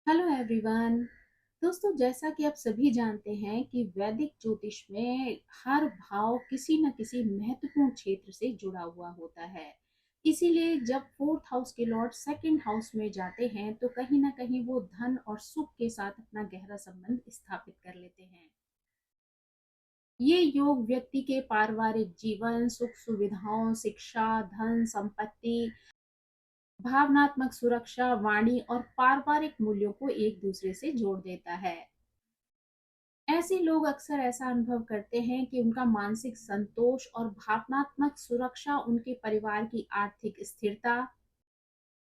Hello everyone. दोस्तों, जैसा कि आप सभी जानते हैं कि वैदिक ज्योतिष में हर भाव किसी न किसी महत्वपूर्ण क्षेत्र से जुड़ा हुआ होता है। इसीलिए जब फोर्थ हाउस के लॉर्ड सेकंड हाउस में जाते हैं तो कहीं ना कहीं वो धन और सुख के साथ अपना गहरा संबंध स्थापित कर लेते हैं। ये योग व्यक्ति के पारिवारिक जीवन, सुख सुविधाओं, शिक्षा, धन संपत्ति, भावनात्मक सुरक्षा, वाणी और पारिवारिक मूल्यों को एक दूसरे से जोड़ देता है। ऐसे लोग अक्सर ऐसा अनुभव करते हैं कि उनका मानसिक संतोष और भावनात्मक सुरक्षा उनके परिवार की आर्थिक स्थिरता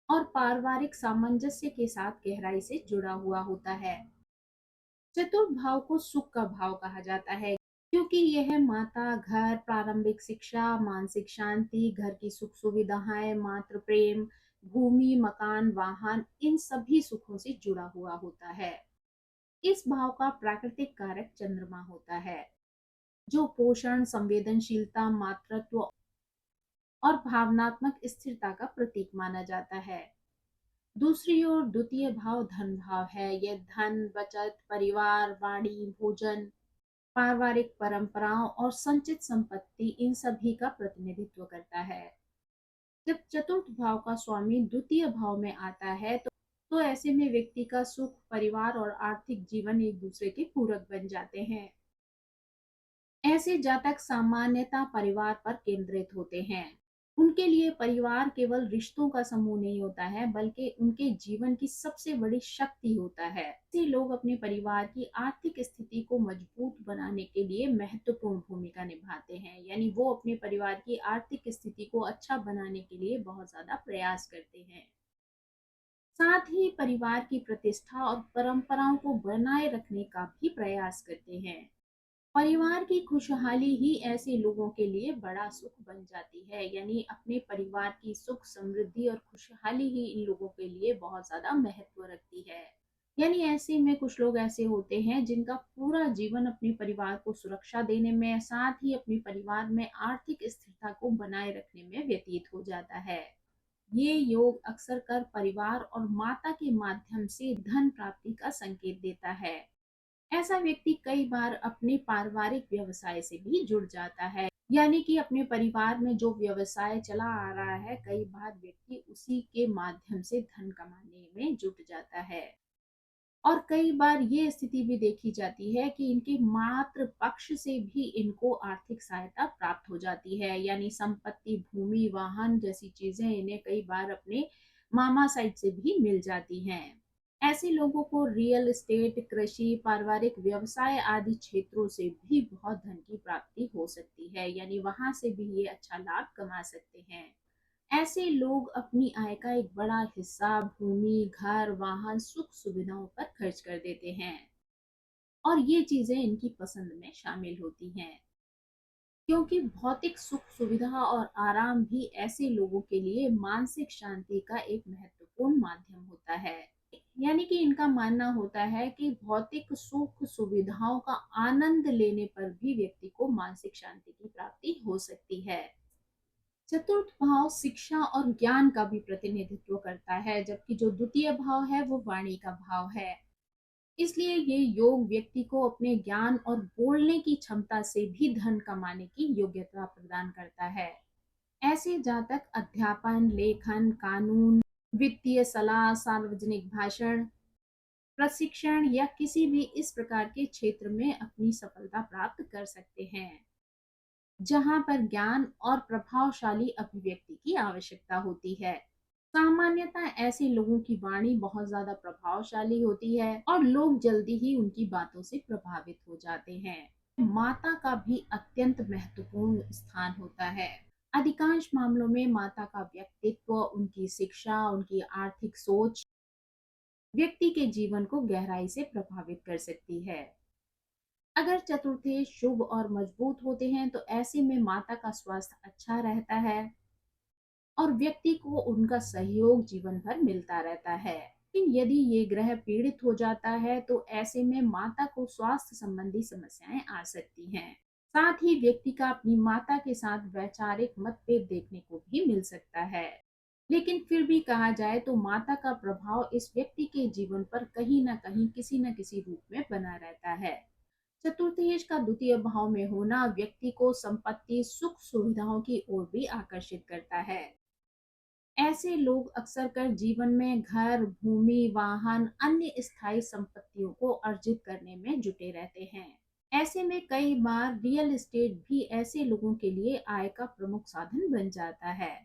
और पारिवारिक सामंजस्य के साथ गहराई से जुड़ा हुआ होता है। चतुर्थ भाव को सुख का भाव कहा जाता है क्योंकि यह माता, घर, प्रारंभिक शिक्षा, मानसिक शांति, घर की सुख सुविधाएं, मातृ प्रेम, भूमि, मकान, वाहन, इन सभी सुखों से जुड़ा हुआ होता है। इस भाव का प्राकृतिक कारक चंद्रमा होता है, जो पोषण, संवेदनशीलता, मातृत्व और भावनात्मक स्थिरता का प्रतीक माना जाता है। दूसरी ओर द्वितीय भाव धन भाव है। यह धन, बचत, परिवार, वाणी, भोजन, पारिवारिक परंपराओं और संचित संपत्ति, इन सभी का प्रतिनिधित्व करता है। जब चतुर्थ भाव का स्वामी द्वितीय भाव में आता है तो ऐसे में व्यक्ति का सुख, परिवार और आर्थिक जीवन एक दूसरे के पूरक बन जाते हैं। ऐसे जातक सामान्यतः परिवार पर केंद्रित होते हैं। उनके लिए परिवार केवल रिश्तों का समूह नहीं होता है, बल्कि उनके जीवन की सबसे बड़ी शक्ति होता है। ऐसे लोग अपने परिवार की आर्थिक स्थिति को मजबूत बनाने के लिए महत्वपूर्ण भूमिका निभाते हैं। यानी वो अपने परिवार की आर्थिक स्थिति को अच्छा बनाने के लिए बहुत ज्यादा प्रयास करते हैं। साथ ही परिवार की प्रतिष्ठा और परंपराओं को बनाए रखने का भी प्रयास करते हैं। परिवार की खुशहाली ही ऐसे लोगों के लिए बड़ा सुख बन जाती है। यानी अपने परिवार की सुख, समृद्धि और खुशहाली ही इन लोगों के लिए बहुत ज्यादा महत्व रखती है। यानी ऐसे में कुछ लोग ऐसे होते हैं जिनका पूरा जीवन अपने परिवार को सुरक्षा देने में, साथ ही अपने परिवार में आर्थिक स्थिरता को बनाए रखने में व्यतीत हो जाता है। ये योग अक्सर कर परिवार और माता के माध्यम से धन प्राप्ति का संकेत देता है। ऐसा व्यक्ति कई बार अपने पारिवारिक व्यवसाय से भी जुड़ जाता है। यानी कि अपने परिवार में जो व्यवसाय चला आ रहा है, कई बार व्यक्ति उसी के माध्यम से धन कमाने में जुट जाता है। और कई बार ये स्थिति भी देखी जाती है कि इनके मातृ पक्ष से भी इनको आर्थिक सहायता प्राप्त हो जाती है। यानी संपत्ति, भूमि, वाहन जैसी चीजें इन्हें कई बार अपने मामा साइड से भी मिल जाती हैं। ऐसे लोगों को रियल एस्टेट, कृषि, पारिवारिक व्यवसाय आदि क्षेत्रों से भी बहुत धन की प्राप्ति हो सकती है। यानी वहां से भी ये अच्छा लाभ कमा सकते हैं। ऐसे लोग अपनी आय का एक बड़ा हिस्सा भूमि, घर, वाहन, सुख सुविधाओं पर खर्च कर देते हैं और ये चीजें इनकी पसंद में शामिल होती हैं, क्योंकि भौतिक सुख सुविधा और आराम भी ऐसे लोगों के लिए मानसिक शांति का एक महत्वपूर्ण माध्यम होता है। यानी कि इनका मानना होता है कि भौतिक सुख सुविधाओं का आनंद लेने पर भी व्यक्ति को मानसिक शांति की प्राप्ति हो सकती है। चतुर्थ भाव शिक्षा और ज्ञान का भी प्रतिनिधित्व करता है, जबकि जो द्वितीय भाव है वो वाणी का भाव है। इसलिए ये योग व्यक्ति को अपने ज्ञान और बोलने की क्षमता से भी धन कमाने की योग्यता प्रदान करता है। ऐसे जातक अध्यापन, लेखन, कानून, वित्तीय सलाह, सार्वजनिक भाषण, प्रशिक्षण या किसी भी इस प्रकार के क्षेत्र में अपनी सफलता प्राप्त कर सकते हैं, जहां पर ज्ञान और प्रभावशाली अभिव्यक्ति की आवश्यकता होती है। सामान्यतः ऐसे लोगों की वाणी बहुत ज्यादा प्रभावशाली होती है और लोग जल्दी ही उनकी बातों से प्रभावित हो जाते हैं। माता का भी अत्यंत महत्वपूर्ण स्थान होता है। अधिकांश मामलों में माता का व्यक्तित्व, उनकी शिक्षा, उनकी आर्थिक सोच व्यक्ति के जीवन को गहराई से प्रभावित कर सकती है। अगर चतुर्थे शुभ और मजबूत होते हैं तो ऐसे में माता का स्वास्थ्य अच्छा रहता है और व्यक्ति को उनका सहयोग जीवन भर मिलता रहता है। लेकिन यदि ये ग्रह पीड़ित हो जाता है तो ऐसे में माता को स्वास्थ्य संबंधी समस्याएं आ सकती हैं। साथ ही व्यक्ति का अपनी माता के साथ वैचारिक मतभेद देखने को भी मिल सकता है। लेकिन फिर भी कहा जाए तो माता का प्रभाव इस व्यक्ति के जीवन पर कहीं ना कहीं किसी न किसी रूप में बना रहता है। चतुर्थेश का द्वितीय भाव में होना व्यक्ति को संपत्ति सुख सुविधाओं की ओर भी आकर्षित करता है। ऐसे लोग अक्सर कर जीवन में घर भूमि वाहन अन्य स्थायी संपत्तियों को अर्जित करने में जुटे रहते हैं। ऐसे में कई बार रियल एस्टेट भी ऐसे लोगों के लिए आय का प्रमुख साधन बन जाता है।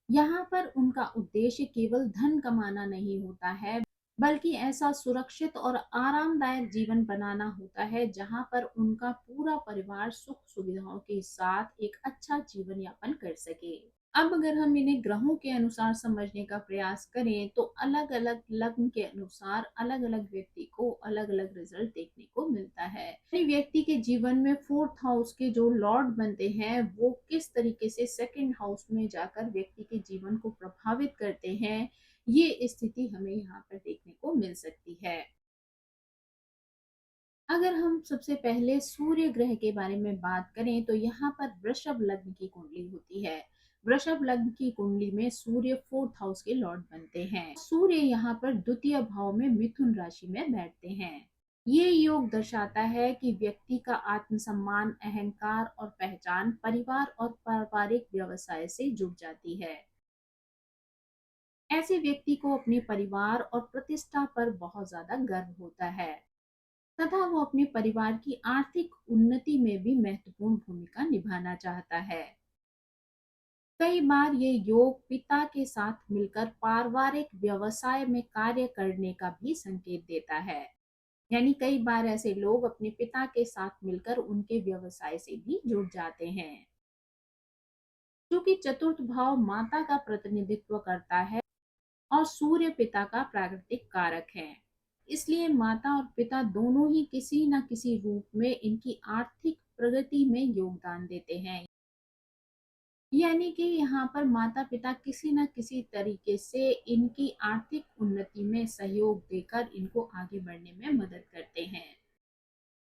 यहाँ पर उनका उद्देश्य केवल धन कमाना नहीं होता है, बल्कि ऐसा सुरक्षित और आरामदायक जीवन बनाना होता है जहाँ पर उनका पूरा परिवार सुख सुविधाओं के साथ एक अच्छा जीवन यापन कर सके। अब अगर हम इन्हें ग्रहों के अनुसार समझने का प्रयास करें तो अलग अलग लग्न के अनुसार अलग अलग व्यक्ति को अलग अलग रिजल्ट देखने को मिलता है। यानी व्यक्ति के जीवन में फोर्थ हाउस के जो लॉर्ड बनते हैं वो किस तरीके से सेकंड हाउस में जाकर व्यक्ति के जीवन को प्रभावित करते हैं, ये स्थिति हमें यहाँ पर देखने को मिल सकती है। अगर हम सबसे पहले सूर्य ग्रह के बारे में बात करें तो यहाँ पर वृषभ लग्न की कुंडली होती है। वृषभ लग्न की कुंडली में सूर्य फोर्थ हाउस के लॉर्ड बनते हैं। सूर्य यहाँ पर द्वितीय भाव में मिथुन राशि में बैठते हैं। ये योग दर्शाता है कि व्यक्ति का आत्मसम्मान अहंकार और पहचान परिवार और पारिवारिक व्यवसाय से जुड़ जाती है। ऐसे व्यक्ति को अपने परिवार और प्रतिष्ठा पर बहुत ज्यादा गर्व होता है तथा वो अपने परिवार की आर्थिक उन्नति में भी महत्वपूर्ण भूमिका निभाना चाहता है। कई बार ये योग पिता के साथ मिलकर पारिवारिक व्यवसाय में कार्य करने का भी संकेत देता है। यानी कई बार ऐसे लोग अपने पिता के साथ मिलकर उनके व्यवसाय से भी जुड़ जाते हैं। क्योंकि चतुर्थ भाव माता का प्रतिनिधित्व करता है और सूर्य पिता का प्राकृतिक कारक है, इसलिए माता और पिता दोनों ही किसी न किसी रूप में इनकी आर्थिक प्रगति में योगदान देते हैं। यानी कि यहाँ पर माता पिता किसी न किसी तरीके से इनकी आर्थिक उन्नति में सहयोग देकर इनको आगे बढ़ने में मदद करते हैं।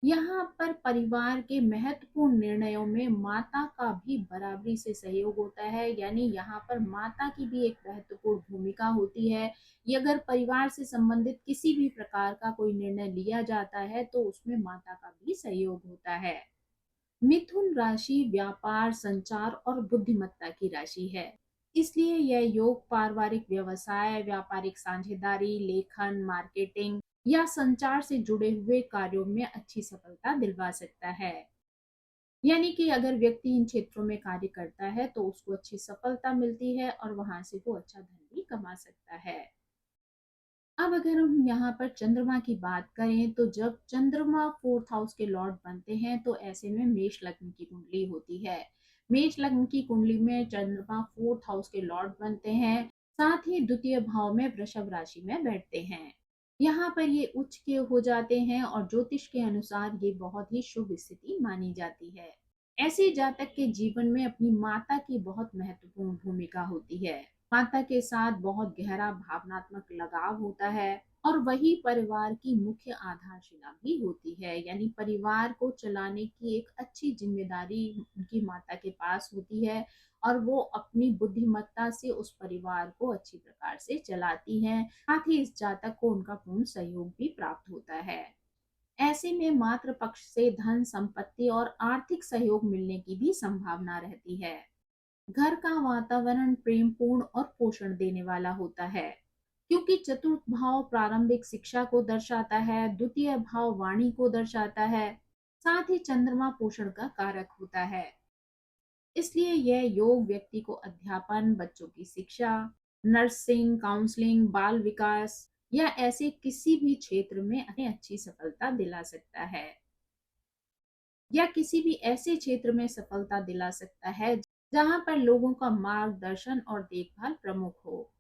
यहाँ पर परिवार के महत्वपूर्ण निर्णयों में माता का भी बराबरी से सहयोग होता है। यानी यहाँ पर माता की भी एक महत्वपूर्ण भूमिका होती है। ये अगर परिवार से संबंधित किसी भी प्रकार का कोई निर्णय लिया जाता है तो उसमें माता का भी सहयोग होता है। मिथुन राशि व्यापार संचार और बुद्धिमत्ता की राशि है, इसलिए यह योग पारिवारिक व्यवसाय व्यापारिक साझेदारी लेखन मार्केटिंग या संचार से जुड़े हुए कार्यों में अच्छी सफलता दिलवा सकता है। यानी कि अगर व्यक्ति इन क्षेत्रों में कार्य करता है तो उसको अच्छी सफलता मिलती है और वहां से वो अच्छा धन भी कमा सकता है। अब अगर हम यहाँ पर चंद्रमा की बात करें तो जब चंद्रमा फोर्थ हाउस के लॉर्ड बनते हैं तो ऐसे में मेष लग्न की कुंडली होती है। मेष लग्न की कुंडली में चंद्रमा फोर्थ हाउस के लॉर्ड बनते हैं, साथ ही द्वितीय भाव में वृषभ राशि में बैठते हैं। यहाँ पर ये उच्च के हो जाते हैं और ज्योतिष के अनुसार ये बहुत ही शुभ स्थिति मानी जाती है। ऐसे जातक के जीवन में अपनी माता की बहुत महत्वपूर्ण भूमिका होती है। माता के साथ बहुत गहरा भावनात्मक लगाव होता है और वही परिवार की मुख्य आधारशिला भी होती है। यानी परिवार को चलाने की एक अच्छी जिम्मेदारी उनकी माता के पास होती है और वो अपनी बुद्धिमत्ता से उस परिवार को अच्छी प्रकार से चलाती हैं। साथ ही इस जातक को उनका पूर्ण सहयोग भी प्राप्त होता है। ऐसे में मातृ पक्ष से धन संपत्ति और आर्थिक सहयोग मिलने की भी संभावना रहती है। घर का वातावरण प्रेमपूर्ण और पोषण देने वाला होता है, क्योंकि चतुर्थ भाव प्रारंभिक शिक्षा को दर्शाता है, द्वितीय भाव वाणी को दर्शाता है, साथ ही चंद्रमा पोषण का कारक होता है। इसलिए यह योग व्यक्ति को अध्यापन बच्चों की शिक्षा नर्सिंग काउंसलिंग बाल विकास या ऐसे किसी भी क्षेत्र में अच्छी सफलता दिला सकता है, या किसी भी ऐसे क्षेत्र में सफलता दिला सकता है जहां पर लोगों का मार्गदर्शन और देखभाल प्रमुख हो।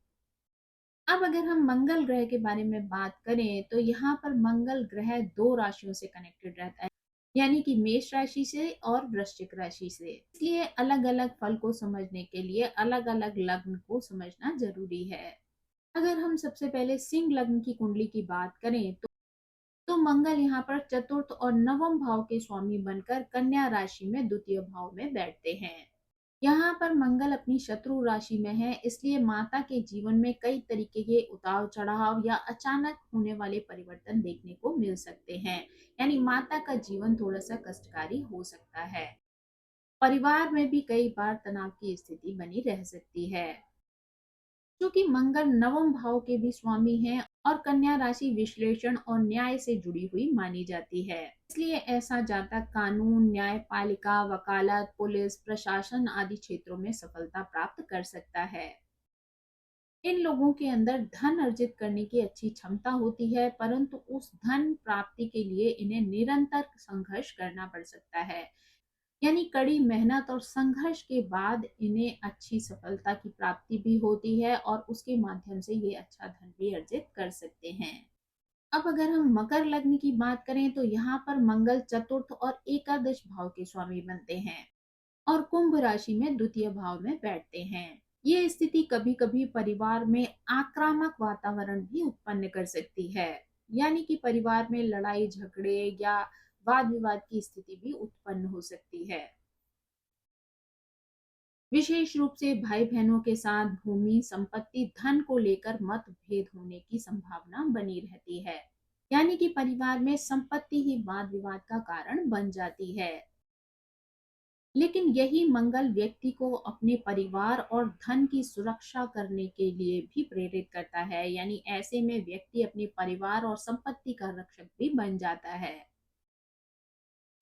अब अगर हम मंगल ग्रह के बारे में बात करें तो यहाँ पर मंगल ग्रह दो राशियों से कनेक्टेड रहता है, यानी कि मेष राशि से और वृश्चिक राशि से। इसलिए अलग अलग फल को समझने के लिए अलग अलग लग्न को समझना जरूरी है। अगर हम सबसे पहले सिंह लग्न की कुंडली की बात करें तो मंगल यहाँ पर चतुर्थ और नवम भाव के स्वामी बनकर कन्या राशि में द्वितीय भाव में बैठते हैं। यहाँ पर मंगल अपनी शत्रु राशि में है, इसलिए माता के जीवन में कई तरीके के उतार चढ़ाव या अचानक होने वाले परिवर्तन देखने को मिल सकते हैं। यानी माता का जीवन थोड़ा सा कष्टकारी हो सकता है। परिवार में भी कई बार तनाव की स्थिति बनी रह सकती है, क्योंकि मंगल नवम भाव के भी स्वामी हैं और कन्या राशि विश्लेषण और न्याय से जुड़ी हुई मानी जाती है। इसलिए ऐसा जातक कानून, न्यायपालिका, वकालत, पुलिस, प्रशासन आदि क्षेत्रों में सफलता प्राप्त कर सकता है। इन लोगों के अंदर धन अर्जित करने की अच्छी क्षमता होती है, परंतु उस धन प्राप्ति के लिए इन्हें निरंतर संघर्ष करना पड़ सकता है। यानी कड़ी मेहनत और संघर्ष के बाद इन्हें अच्छी सफलता की प्राप्ति भी होती है और उसके माध्यम से ये अच्छा धन भी अर्जित कर सकते हैं। अब अगर हम मकर लग्न की बात करें तो यहाँ पर मंगल चतुर्थ और एकादश भाव के स्वामी बनते हैं और कुंभ राशि में द्वितीय भाव में बैठते हैं। ये स्थिति कभी कभी परिवार में आक्रामक वातावरण भी उत्पन्न कर सकती है। यानी कि परिवार में लड़ाई झगड़े या वाद विवाद की स्थिति भी उत्पन्न हो सकती है। विशेष रूप से भाई बहनों के साथ भूमि, संपत्ति, धन को लेकर मतभेद होने की संभावना बनी रहती है। यानी कि परिवार में संपत्ति ही वाद विवाद का कारण बन जाती है। लेकिन यही मंगल व्यक्ति को अपने परिवार और धन की सुरक्षा करने के लिए भी प्रेरित करता है। यानी ऐसे में व्यक्ति अपने परिवार और संपत्ति का रक्षक भी बन जाता है।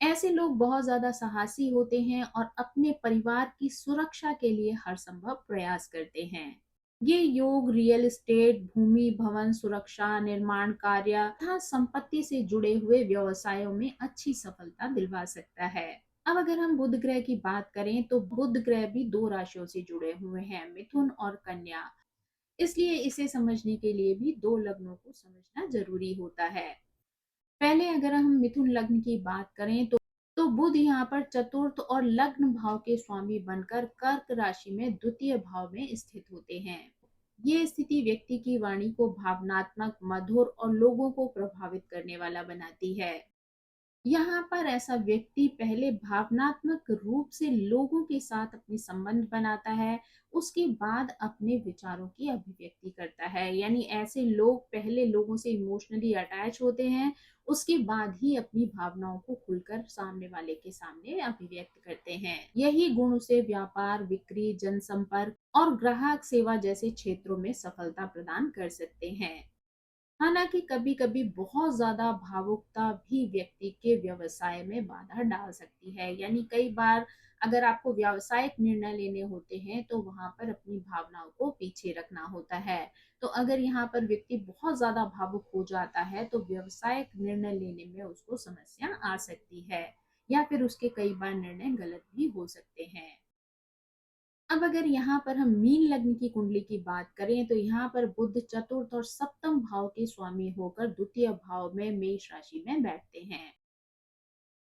ऐसे लोग बहुत ज्यादा साहसी होते हैं और अपने परिवार की सुरक्षा के लिए हर संभव प्रयास करते हैं। ये योग रियल एस्टेट, भूमि, भवन सुरक्षा, निर्माण कार्य तथा संपत्ति से जुड़े हुए व्यवसायों में अच्छी सफलता दिलवा सकता है। अब अगर हम बुध ग्रह की बात करें तो बुध ग्रह भी दो राशियों से जुड़े हुए हैं, मिथुन और कन्या। इसलिए इसे समझने के लिए भी दो लग्नों को समझना जरूरी होता है। पहले अगर हम मिथुन लग्न की बात करें तो बुध यहाँ पर चतुर्थ और लग्न भाव के स्वामी बनकर कर्क राशि में द्वितीय भाव में स्थित होते हैं। ये स्थिति व्यक्ति की वाणी को भावनात्मक, मधुर और लोगों को प्रभावित करने वाला बनाती है। यहाँ पर ऐसा व्यक्ति पहले भावनात्मक रूप से लोगों के साथ अपने संबंध बनाता है, उसके बाद अपने विचारों की अभिव्यक्ति करता है। यानी ऐसे लोग पहले लोगों से इमोशनली अटैच होते हैं, उसके बाद ही अपनी भावनाओं को खुलकर सामने वाले के सामने अभिव्यक्त करते हैं। यही गुण उसे व्यापार, बिक्री, जनसंपर्क और ग्राहक सेवा जैसे क्षेत्रों में सफलता प्रदान कर सकते हैं। हालांकि कभी कभी बहुत ज्यादा भावुकता भी व्यक्ति के व्यवसाय में बाधा डाल सकती है। यानी कई बार अगर आपको व्यावसायिक निर्णय लेने होते हैं तो वहां पर अपनी भावनाओं को पीछे रखना होता है। तो अगर यहाँ पर व्यक्ति बहुत ज्यादा भावुक हो जाता है तो व्यवसायिक निर्णय लेने में उसको समस्या आ सकती है या फिर उसके कई बार निर्णय गलत भी हो सकते हैं। अब अगर यहाँ पर हम मीन लग्न की कुंडली की बात करें तो यहाँ पर बुध चतुर्थ और सप्तम भाव के स्वामी होकर द्वितीय भाव में मेष राशि में बैठते हैं।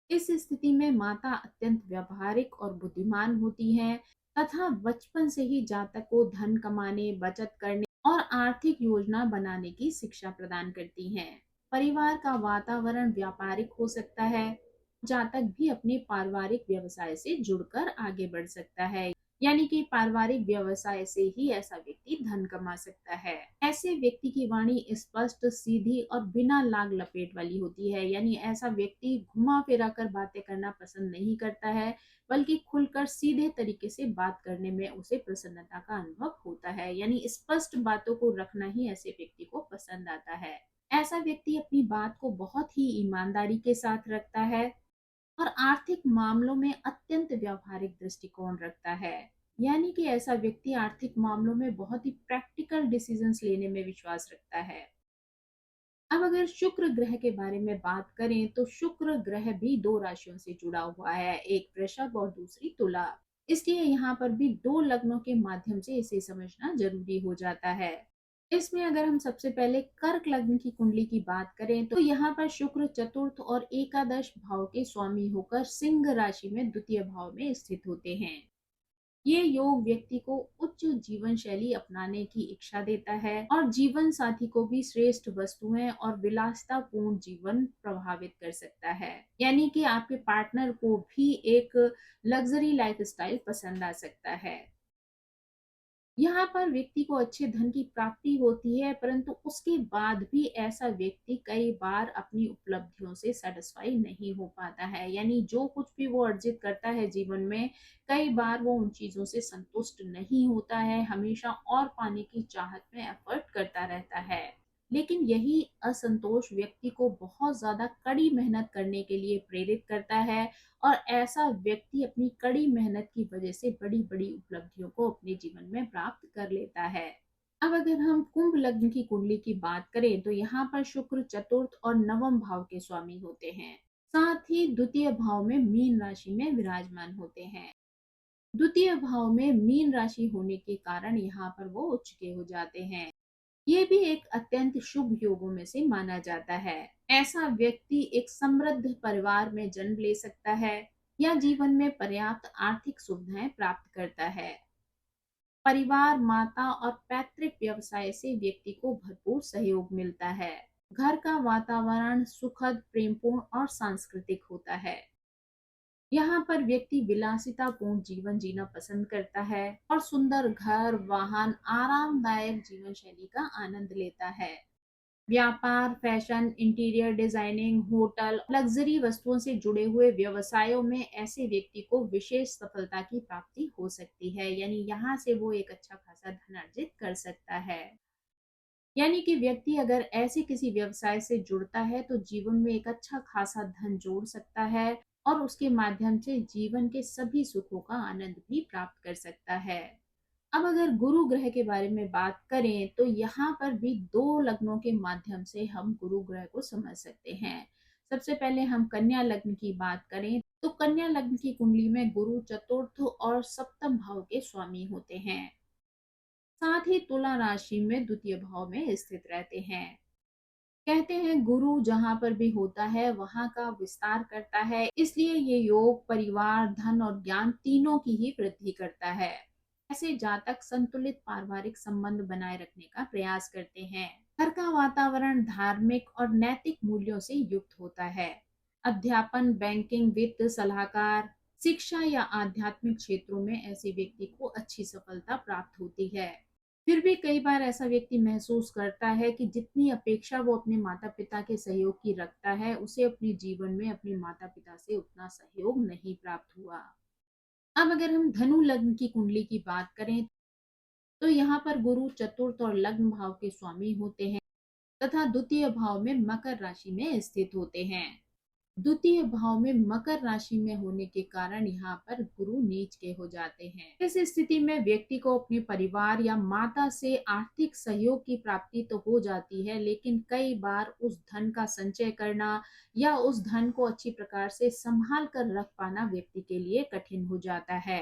इस स्थिति में माता अत्यंत व्यवहारिक और बुद्धिमान होती हैं तथा बचपन से ही जातक को धन कमाने, बचत करने और आर्थिक योजना बनाने की शिक्षा प्रदान करती हैं। परिवार का वातावरण व्यापारिक हो सकता है। जातक भी अपने पारिवारिक व्यवसाय से जुड़कर आगे बढ़ सकता है। यानी कि पारिवारिक व्यवसाय से ही ऐसा व्यक्ति धन कमा सकता है। ऐसे व्यक्ति की वाणी स्पष्ट, सीधी और बिना लाग लपेट वाली होती है। यानी ऐसा व्यक्ति घुमा फिरा कर बातें करना पसंद नहीं करता है, बल्कि खुलकर सीधे तरीके से बात करने में उसे प्रसन्नता का अनुभव होता है। यानी स्पष्ट बातों को रखना ही ऐसे व्यक्ति को पसंद आता है। ऐसा व्यक्ति अपनी बात को बहुत ही ईमानदारी के साथ रखता है और आर्थिक मामलों में अत्यंत व्यावहारिक दृष्टिकोण रखता है। यानी कि ऐसा व्यक्ति आर्थिक मामलों में बहुत ही प्रैक्टिकल डिसीजंस लेने में विश्वास रखता है। अब अगर शुक्र ग्रह के बारे में बात करें तो शुक्र ग्रह भी दो राशियों से जुड़ा हुआ है, एक वृषभ और दूसरी तुला। इसलिए यहाँ पर भी दो लग्नों के माध्यम से इसे समझना जरूरी हो जाता है। इसमें अगर हम सबसे पहले कर्क लग्न की कुंडली की बात करें तो यहाँ पर शुक्र चतुर्थ और एकादश भाव के स्वामी होकर सिंह राशि में द्वितीय भाव में स्थित होते हैं। ये योग व्यक्ति को उच्च जीवन शैली अपनाने की इच्छा देता है और जीवन साथी को भी श्रेष्ठ वस्तुएं और विलासितापूर्ण जीवन प्रभावित कर सकता है। यानी कि आपके पार्टनर को भी एक लग्जरी लाइफस्टाइल पसंद आ सकता है। यहाँ पर व्यक्ति को अच्छे धन की प्राप्ति होती है, परंतु उसके बाद भी ऐसा व्यक्ति कई बार अपनी उपलब्धियों से सेटिस्फाई नहीं हो पाता है। यानी जो कुछ भी वो अर्जित करता है जीवन में, कई बार वो उन चीजों से संतुष्ट नहीं होता है, हमेशा और पाने की चाहत में एफर्ट करता रहता है। लेकिन यही असंतोष व्यक्ति को बहुत ज्यादा कड़ी मेहनत करने के लिए प्रेरित करता है और ऐसा व्यक्ति अपनी कड़ी मेहनत की वजह से बड़ी बड़ी उपलब्धियों को अपने जीवन में प्राप्त कर लेता है। अब अगर हम कुंभ लग्न की कुंडली की बात करें तो यहाँ पर शुक्र चतुर्थ और नवम भाव के स्वामी होते हैं। साथ ही द्वितीय भाव में मीन राशि में विराजमान होते हैं। द्वितीय भाव में मीन राशि होने के कारण यहाँ पर वो उच्च के हो जाते हैं। ये भी एक अत्यंत शुभ योगों में से माना जाता है। ऐसा व्यक्ति एक समृद्ध परिवार में जन्म ले सकता है या जीवन में पर्याप्त आर्थिक सुविधाएं प्राप्त करता है। परिवार, माता और पैतृक व्यवसाय से व्यक्ति को भरपूर सहयोग मिलता है। घर का वातावरण सुखद, प्रेमपूर्ण और सांस्कृतिक होता है। यहाँ पर व्यक्ति विलासितापूर्ण जीवन जीना पसंद करता है और सुंदर घर, वाहन, आरामदायक जीवन शैली का आनंद लेता है। व्यापार, fashion, interior designing, hotel, luxury वस्तुओं से जुड़े हुए व्यवसायों में ऐसे व्यक्ति को विशेष सफलता की प्राप्ति हो सकती है। यानी यहाँ से वो एक अच्छा खासा धन अर्जित कर सकता है। यानी कि व्यक्ति अगर ऐसे किसी व्यवसाय से जुड़ता है तो जीवन में एक अच्छा खासा धन जोड़ सकता है और उसके माध्यम से जीवन के सभी सुखों का आनंद भी प्राप्त कर सकता है। अब अगर गुरु ग्रह के बारे में बात करें तो यहाँ पर भी दो लग्नों के माध्यम से हम गुरु ग्रह को समझ सकते हैं। सबसे पहले हम कन्या लग्न की बात करें तो कन्या लग्न की कुंडली में गुरु चतुर्थ और सप्तम भाव के स्वामी होते हैं। साथ ही तुला राशि में द्वितीय भाव में स्थित रहते हैं। कहते हैं गुरु जहां पर भी होता है वहां का विस्तार करता है, इसलिए ये योग परिवार, धन और ज्ञान तीनों की ही वृद्धि करता है। ऐसे जातक संतुलित पारिवारिक संबंध बनाए रखने का प्रयास करते हैं। घर का वातावरण धार्मिक और नैतिक मूल्यों से युक्त होता है। अध्यापन, बैंकिंग, वित्त सलाहकार, शिक्षा या आध्यात्मिक क्षेत्रों में ऐसे व्यक्ति को अच्छी सफलता प्राप्त होती है। फिर भी कई बार ऐसा व्यक्ति महसूस करता है कि जितनी अपेक्षा वो अपने माता पिता के सहयोग की रखता है, उसे अपने जीवन में अपने माता पिता से उतना सहयोग नहीं प्राप्त हुआ। अब अगर हम धनु लग्न की कुंडली की बात करें तो यहाँ पर गुरु चतुर्थ और लग्न भाव के स्वामी होते हैं तथा द्वितीय भाव में मकर राशि में स्थित होते हैं। द्वितीय भाव में मकर राशि में होने के कारण यहाँ पर गुरु नीच के हो जाते हैं। इस स्थिति में व्यक्ति को अपने परिवार या माता से आर्थिक सहयोग की प्राप्ति तो हो जाती है, लेकिन कई बार उस धन का संचय करना या उस धन को अच्छी प्रकार से संभाल कर रख पाना व्यक्ति के लिए कठिन हो जाता है।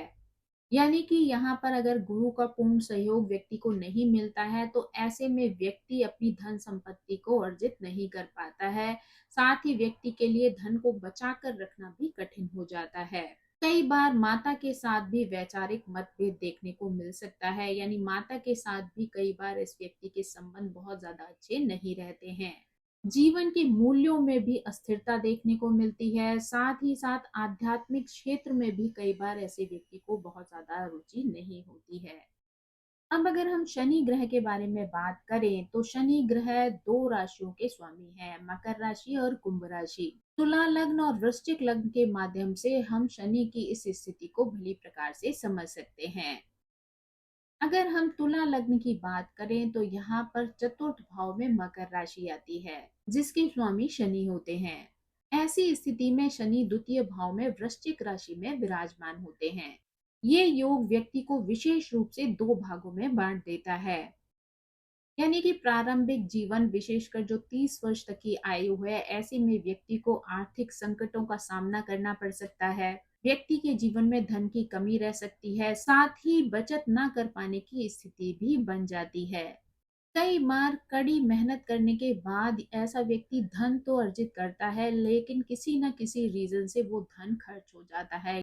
यानी कि यहाँ पर अगर गुरु का पूर्ण सहयोग व्यक्ति को नहीं मिलता है तो ऐसे में व्यक्ति अपनी धन संपत्ति को अर्जित नहीं कर पाता है। साथ ही व्यक्ति के लिए धन को बचा कर रखना भी कठिन हो जाता है। कई बार माता के साथ भी वैचारिक मतभेद देखने को मिल सकता है। यानी माता के साथ भी कई बार इस व्यक्ति के संबंध बहुत ज्यादा अच्छे नहीं रहते हैं। जीवन के मूल्यों में भी अस्थिरता देखने को मिलती है। साथ ही साथ आध्यात्मिक क्षेत्र में भी कई बार ऐसे व्यक्ति को बहुत ज्यादा रुचि नहीं होती है। अब अगर हम शनि ग्रह के बारे में बात करें तो शनि ग्रह दो राशियों के स्वामी हैं, मकर राशि और कुंभ राशि। तुला लग्न और वृश्चिक लग्न के माध्यम से हम शनि की इस स्थिति को भली प्रकार से समझ सकते हैं। अगर हम तुला लग्न की बात करें तो यहाँ पर चतुर्थ भाव में मकर राशि आती है जिसके स्वामी शनि होते हैं। ऐसी स्थिति में शनि द्वितीय भाव में वृश्चिक राशि में विराजमान होते हैं। ये योग व्यक्ति को विशेष रूप से दो भागों में बांट देता है। यानी कि प्रारंभिक जीवन, विशेषकर जो 30 वर्ष तक की आयु है, ऐसे में व्यक्ति को आर्थिक संकटों का सामना करना पड़ सकता है। व्यक्ति के जीवन में धन की कमी रह सकती है, साथ ही बचत न कर पाने की स्थिति भी बन जाती है। कई बार कड़ी मेहनत करने के बाद ऐसा व्यक्ति धन तो अर्जित करता है, लेकिन किसी न किसी रीजन से वो धन खर्च हो जाता है।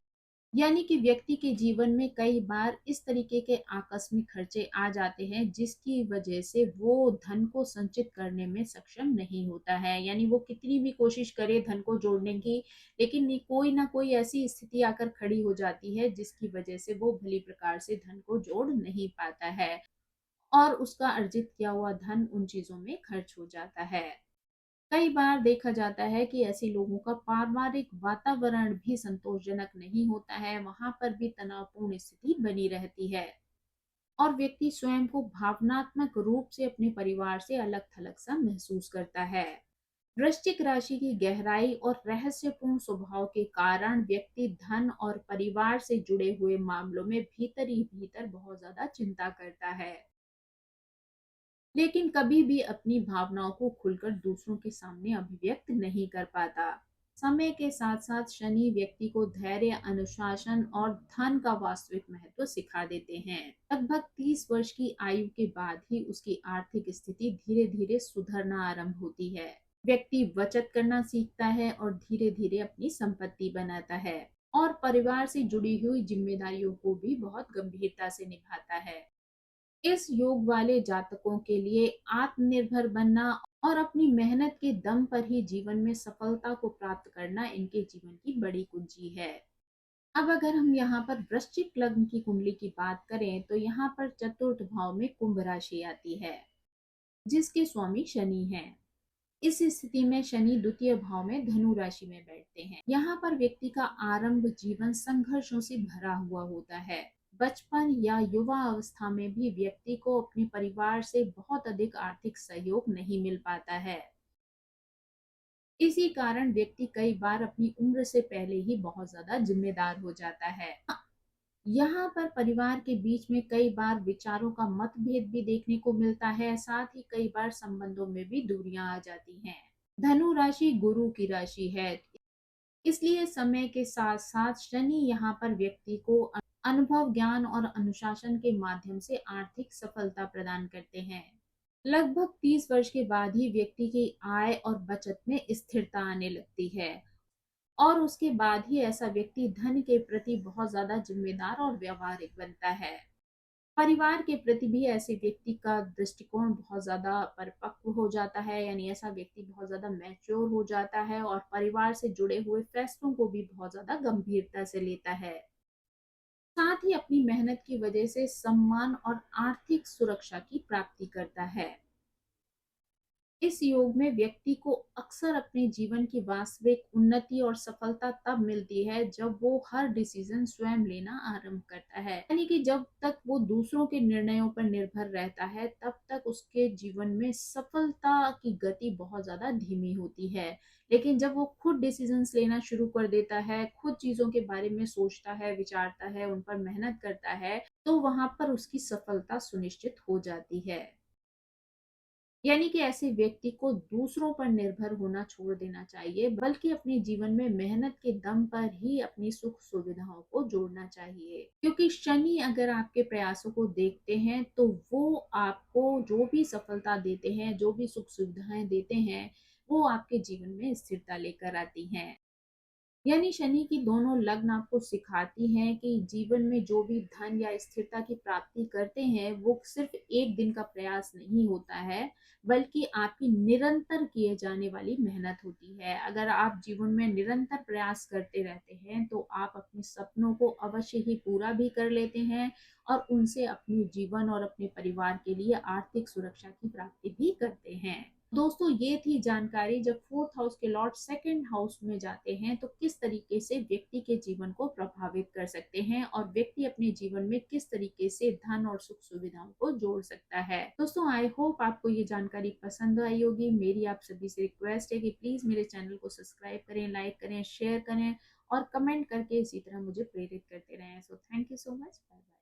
यानी कि व्यक्ति के जीवन में कई बार इस तरीके के आकस्मिक खर्चे आ जाते हैं जिसकी वजह से वो धन को संचित करने में सक्षम नहीं होता है। यानी वो कितनी भी कोशिश करे धन को जोड़ने की, लेकिन कोई ना कोई ऐसी स्थिति आकर खड़ी हो जाती है जिसकी वजह से वो भली प्रकार से धन को जोड़ नहीं पाता है और उसका अर्जित किया हुआ धन उन चीजों में खर्च हो जाता है। कई बार देखा जाता है कि ऐसे लोगों का पारिवारिक वातावरण भी संतोषजनक नहीं होता है, वहां पर भी तनावपूर्ण स्थिति बनी रहती है और व्यक्ति स्वयं को भावनात्मक रूप से अपने परिवार से अलग थलग सा महसूस करता है। वृश्चिक राशि की गहराई और रहस्यपूर्ण स्वभाव के कारण व्यक्ति धन और परिवार से जुड़े हुए मामलों में भीतर ही भीतर बहुत ज्यादा चिंता करता है, लेकिन कभी भी अपनी भावनाओं को खुलकर दूसरों के सामने अभिव्यक्त नहीं कर पाता। समय के साथ साथ शनि व्यक्ति को धैर्य, अनुशासन और धन का वास्तविक महत्व सिखा देते हैं। लगभग 30 वर्ष की आयु के बाद ही उसकी आर्थिक स्थिति धीरे धीरे सुधरना आरंभ होती है। व्यक्ति बचत करना सीखता है और धीरे धीरे अपनी संपत्ति बनाता है और परिवार से जुड़ी हुई जिम्मेदारियों को भी बहुत गंभीरता से निभाता है। इस योग वाले जातकों के लिए आत्मनिर्भर बनना और अपनी मेहनत के दम पर ही जीवन में सफलता को प्राप्त करना इनके जीवन की बड़ी कुंजी है। अब अगर हम यहाँ पर वृश्चिक लग्न की कुंडली की बात करें तो यहाँ पर चतुर्थ भाव में कुंभ राशि आती है जिसके स्वामी शनि हैं। इस स्थिति में शनि द्वितीय भाव में धनु राशि में बैठते हैं। यहाँ पर व्यक्ति का आरंभ जीवन संघर्षों से भरा हुआ होता है। बचपन या युवा अवस्था में भी व्यक्ति को अपने परिवार से बहुत अधिक आर्थिक सहयोग नहीं मिल पाता है। इसी कारण व्यक्ति कई बार अपनी उम्र से पहले ही बहुत ज्यादा जिम्मेदार हो जाता है। यहाँ पर परिवार के बीच में कई बार विचारों का मतभेद भी देखने को मिलता है, साथ ही कई बार संबंधों में भी दूरियां आ जाती हैं। धनु राशि गुरु की राशि है, इसलिए समय के साथ साथ शनि यहाँ पर व्यक्ति को अनुभव, ज्ञान और अनुशासन के माध्यम से आर्थिक सफलता प्रदान करते हैं। लगभग 30 वर्ष के बाद ही व्यक्ति की आय और बचत में स्थिरता आने लगती है और उसके बाद ही ऐसा व्यक्ति धन के प्रति बहुत ज्यादा जिम्मेदार और व्यवहारिक बनता है। परिवार के प्रति भी ऐसे व्यक्ति का दृष्टिकोण बहुत ज्यादा परिपक्व हो जाता है, यानी ऐसा व्यक्ति बहुत ज्यादा मैच्योर हो जाता है और परिवार से जुड़े हुए फैसलों को भी बहुत ज्यादा गंभीरता से लेता है। साथ ही अपनी मेहनत की वजह से सम्मान और आर्थिक सुरक्षा की प्राप्ति करता है। इस योग में व्यक्ति को अक्सर अपने जीवन की वास्तविक उन्नति और सफलता तब मिलती है जब वो हर डिसीजन स्वयं लेना आरंभ करता है। यानी कि जब तक वो दूसरों के निर्णयों पर निर्भर रहता है तब तक उसके जीवन में सफलता की गति बहुत ज्यादा धीमी होती है, लेकिन जब वो खुद डिसीजंस लेना शुरू कर देता है, खुद चीजों के बारे में सोचता है, विचारता है, उन पर मेहनत करता है, तो वहां पर उसकी सफलता सुनिश्चित हो जाती है। यानी कि ऐसे व्यक्ति को दूसरों पर निर्भर होना छोड़ देना चाहिए, बल्कि अपने जीवन में मेहनत के दम पर ही अपनी सुख सुविधाओं को जोड़ना चाहिए। क्योंकि शनि अगर आपके प्रयासों को देखते हैं तो वो आपको जो भी सफलता देते हैं, जो भी सुख सुविधाएं देते हैं, वो आपके जीवन में स्थिरता लेकर आती हैं। यानी शनि की दोनों लग्न आपको सिखाती हैं कि जीवन में जो भी धन या स्थिरता की प्राप्ति करते हैं वो सिर्फ एक दिन का प्रयास नहीं होता है, बल्कि आपकी निरंतर किए जाने वाली मेहनत होती है। अगर आप जीवन में निरंतर प्रयास करते रहते हैं तो आप अपने सपनों को अवश्य ही पूरा भी कर लेते हैं और उनसे अपने जीवन और अपने परिवार के लिए आर्थिक सुरक्षा की प्राप्ति भी करते हैं। दोस्तों, ये थी जानकारी। जब फोर्थ हाउस के लॉर्ड सेकंड हाउस में जाते हैं तो किस तरीके से व्यक्ति के जीवन को प्रभावित कर सकते हैं और व्यक्ति अपने जीवन में किस तरीके से धन और सुख सुविधाओं को जोड़ सकता है। दोस्तों, आई होप आपको ये जानकारी पसंद आई होगी। मेरी आप सभी से रिक्वेस्ट है कि प्लीज मेरे चैनल को सब्सक्राइब करें, लाइक करें, शेयर करें और कमेंट करके इसी तरह मुझे प्रेरित करते रहें। So thank you so much. Bye bye.